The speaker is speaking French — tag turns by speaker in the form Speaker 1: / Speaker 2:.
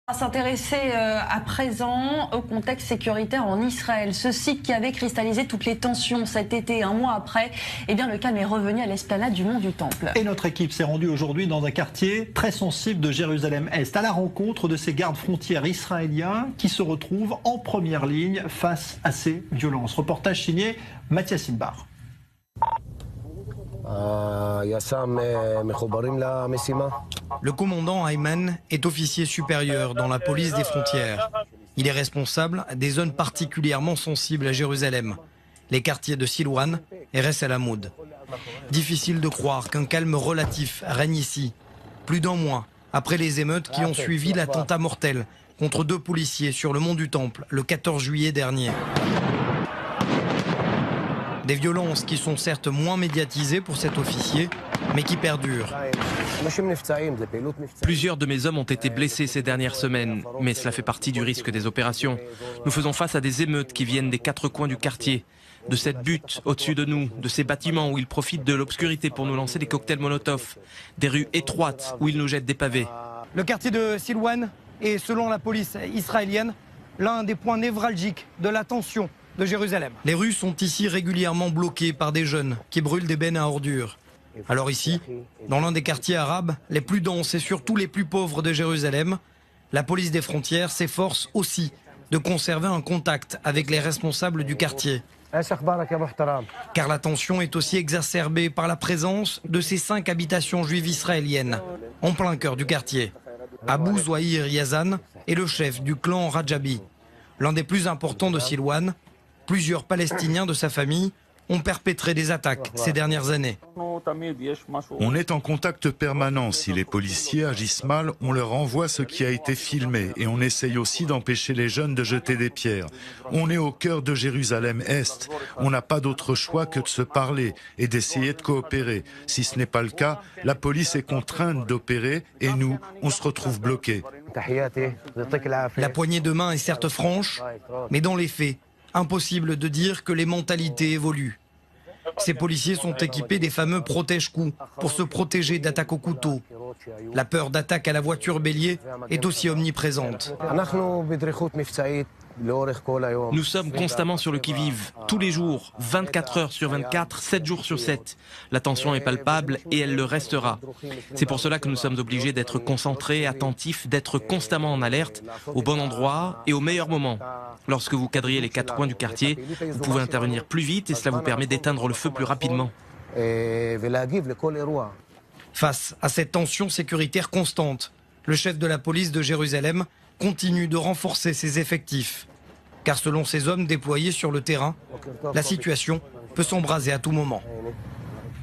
Speaker 1: On va s'intéresser à présent au contexte sécuritaire en Israël. Ce site qui avait cristallisé toutes les tensions cet été, un mois après, eh bien le calme est revenu à l'esplanade du Mont du Temple.
Speaker 2: Et notre équipe s'est rendue aujourd'hui dans un quartier très sensible de Jérusalem-Est, à la rencontre de ces gardes frontières israéliens qui se retrouvent en première ligne face à ces violences. Reportage signé Mathias Inbar.
Speaker 3: Le commandant Ayman est officier supérieur dans la police des frontières. Il est responsable des zones particulièrement sensibles à Jérusalem, les quartiers de Silouan et Res El Hamoud. Difficile de croire qu'un calme relatif règne ici, plus d'un mois après les émeutes qui ont suivi l'attentat mortel contre 2 policiers sur le mont du Temple le 14 juillet dernier. Des violences qui sont certes moins médiatisées pour cet officier, mais qui perdurent.
Speaker 4: Plusieurs de mes hommes ont été blessés ces dernières semaines, mais cela fait partie du risque des opérations. Nous faisons face à des émeutes qui viennent des 4 coins du quartier, de cette butte au-dessus de nous, de ces bâtiments où ils profitent de l'obscurité pour nous lancer des cocktails Molotov, des rues étroites où ils nous jettent des pavés.
Speaker 3: Le quartier de Silouan est, selon la police israélienne, l'un des points névralgiques de la tension de Jérusalem. Les rues sont ici régulièrement bloquées par des jeunes qui brûlent des bennes à ordures. Alors ici, dans l'un des quartiers arabes les plus denses et surtout les plus pauvres de Jérusalem, la police des frontières s'efforce aussi de conserver un contact avec les responsables du quartier. Car la tension est aussi exacerbée par la présence de ces 5 habitations juives israéliennes, en plein cœur du quartier. Abou Zouahir Yazan est le chef du clan Rajabi, l'un des plus importants de Silouan. Plusieurs Palestiniens de sa famille ont perpétré des attaques ces dernières années.
Speaker 5: On est en contact permanent. Si les policiers agissent mal, on leur envoie ce qui a été filmé et on essaye aussi d'empêcher les jeunes de jeter des pierres. On est au cœur de Jérusalem-Est. On n'a pas d'autre choix que de se parler et d'essayer de coopérer. Si ce n'est pas le cas, la police est contrainte d'opérer et nous, on se retrouve bloqués.
Speaker 3: La poignée de main est certes franche, mais dans les faits, impossible de dire que les mentalités évoluent. Ces policiers sont équipés des fameux protège-coups pour se protéger d'attaques au couteau. La peur d'attaque à la voiture bélier est aussi omniprésente.
Speaker 4: Nous sommes constamment sur le qui-vive, tous les jours, 24 heures sur 24, 7 jours sur 7. La tension est palpable et elle le restera. C'est pour cela que nous sommes obligés d'être concentrés, attentifs, d'être constamment en alerte, au bon endroit et au meilleur moment. Lorsque vous quadrillez les 4 coins du quartier, vous pouvez intervenir plus vite et cela vous permet d'éteindre le feu plus rapidement.
Speaker 3: Face à cette tension sécuritaire constante, le chef de la police de Jérusalem continue de renforcer ses effectifs. Car selon ces hommes déployés sur le terrain, la situation peut s'embraser à tout moment.